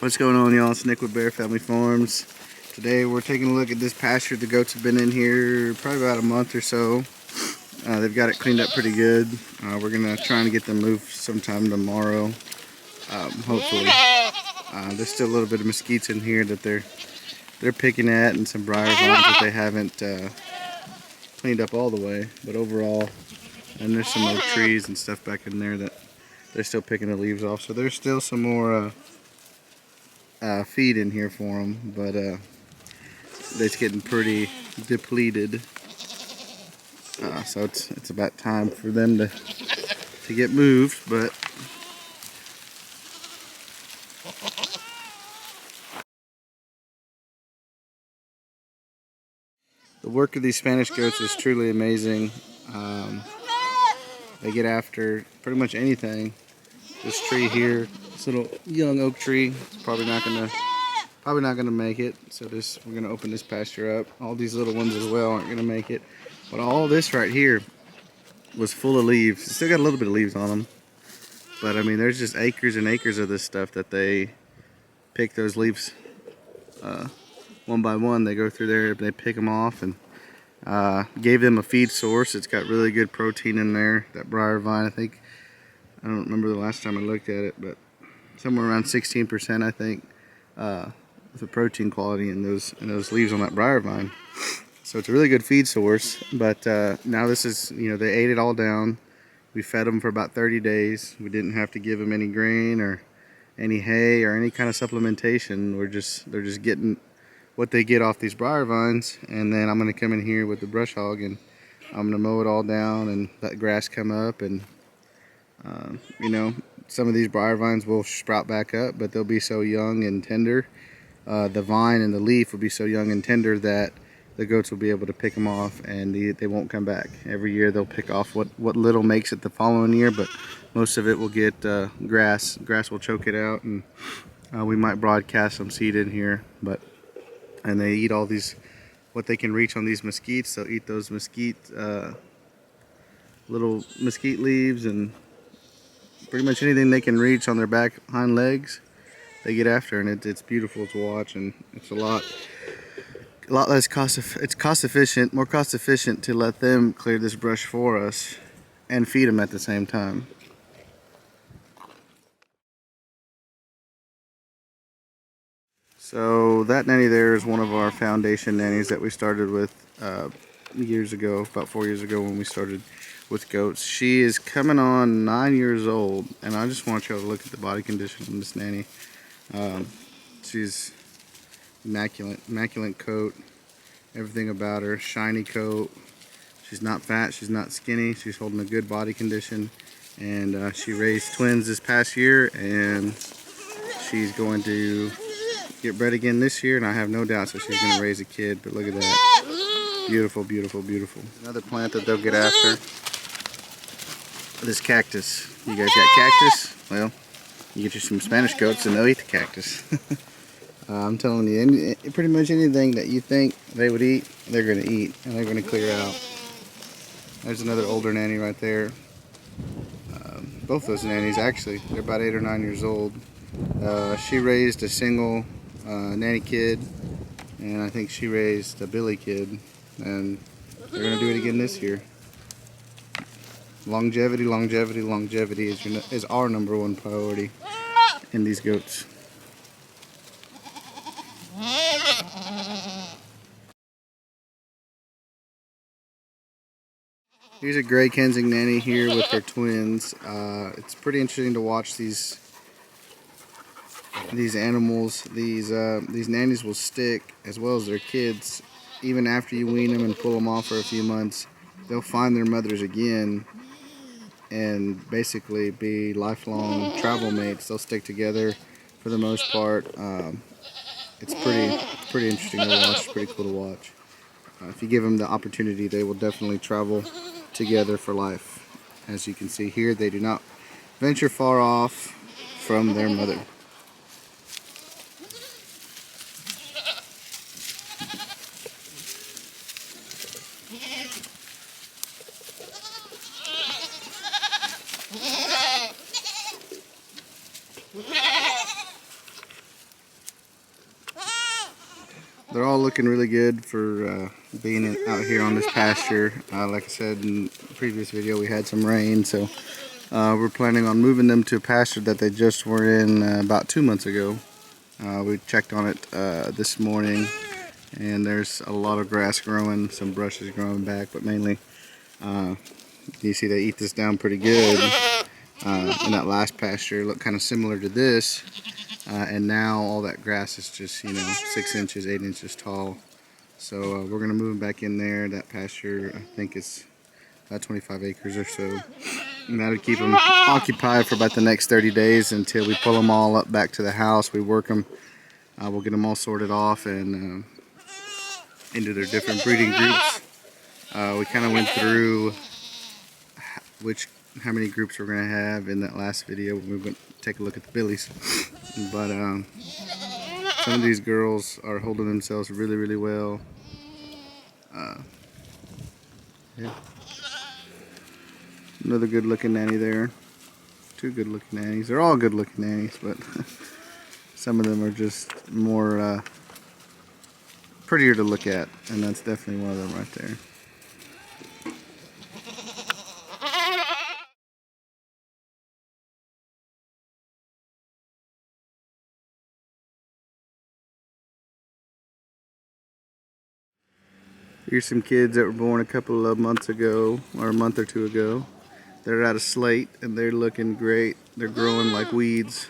What's going on, y'all? It's Nick with Bear Family Farms. Today we're taking a look at this pasture. The goats have been in here probably about a month or so. They've got it cleaned up pretty good. We're gonna try and get them moved sometime tomorrow, hopefully. There's still a little bit of mesquites in here that they're picking at, and some briar vines that they haven't cleaned up all the way. But overall, and there's some oak trees and stuff back in there that they're still picking the leaves off. So there's still some more feed in here for them, but it's getting pretty depleted. So it's about time for them to get moved. But the work of these Spanish goats is truly amazing. They get after pretty much anything. This tree here, this little young oak tree, it's probably not gonna make it. So we're gonna open this pasture up. All these little ones as well aren't gonna make it. But all this right here was full of leaves. It's still got a little bit of leaves on them. But I mean, there's just acres and acres of this stuff that they pick those leaves one by one. They go through there, they pick them off, and gave them a feed source. It's got really good protein in there. That briar vine, I don't remember the last time I looked at it, but somewhere around 16%, I think, with the protein quality in those leaves on that briar vine. So it's a really good feed source. But now this is, they ate it all down. We fed them for about 30 days. We didn't have to give them any grain or any hay or any kind of supplementation. They're just getting what they get off these briar vines, and then I'm going to come in here with the brush hog and I'm going to mow it all down and let grass come up. And some of these briar vines will sprout back up, but they'll be so young and tender. The vine and the leaf will be so young and tender that the goats will be able to pick them off, and they won't come back. Every year they'll pick off what little makes it the following year, but most of it will get grass. Grass will choke it out, and we might broadcast some seed in here. And they eat all these, what they can reach on these mesquites. They'll eat those little mesquite leaves, and pretty much anything they can reach on their hind legs, they get after, and it's beautiful to watch, and it's a lot less more cost efficient to let them clear this brush for us and feed them at the same time. So that nanny there is one of our foundation nannies that we started with years ago, about 4 years ago when we started with goats. She is coming on 9 years old, and I just want y'all to look at the body condition on this nanny. She's immaculate coat, everything about her, shiny coat. She's not fat, she's not skinny, she's holding a good body condition, and she raised twins this past year, and she's going to get bred again this year, and I have no doubt that she's going to raise a kid. But look at that. Beautiful, beautiful, beautiful. Another plant that they'll get after, this cactus. You guys got cactus? Well, you get you some Spanish goats and they'll eat the cactus. I'm telling you, pretty much anything that you think they would eat, they're going to eat, and they're going to clear out. There's another older nanny right there. Both those nannies, actually, they're about 8 or 9 years old. She raised a single nanny kid, and I think she raised a billy kid, and they're going to do it again this year. Longevity, longevity, longevity is our #1 priority in these goats. Here's a gray Kensington nanny here with her twins. It's pretty interesting to watch these animals. These nannies will stick, as well as their kids, even after you wean them and pull them off for a few months. They'll find their mothers again and basically be lifelong travel mates. They'll stick together for the most part. It's pretty interesting to watch. It's pretty cool to watch. If you give them the opportunity, they will definitely travel together for life. As you can see here, they do not venture far off from their mother. they're all looking really good for being out here on this pasture. Like I said in the previous video, we had some rain, so we're planning on moving them to a pasture that they just were in about 2 months ago. We checked on it this morning, and there's a lot of grass growing, some brushes growing back, but mainly you see they eat this down pretty good. In that last pasture, looked kind of similar to this, and now all that grass is just 6 inches, 8 inches tall. So we're gonna move them back in there. That pasture, I think, is about 25 acres or so. And that'll keep them occupied for about the next 30 days until we pull them all up back to the house. We work them. We'll get them all sorted off and into their different breeding groups. We kind of went through how many groups we're going to have in that last video when we went to take a look at the billies. But some of these girls are holding themselves really, really well. Yeah. Another good looking nanny there. 2 good looking nannies. They're all good looking nannies, but some of them are just more prettier to look at, and that's definitely one of them right there. Here's some kids that were born a couple of months ago, or a month or 2 ago. They're out of slate and they're looking great. They're growing like weeds.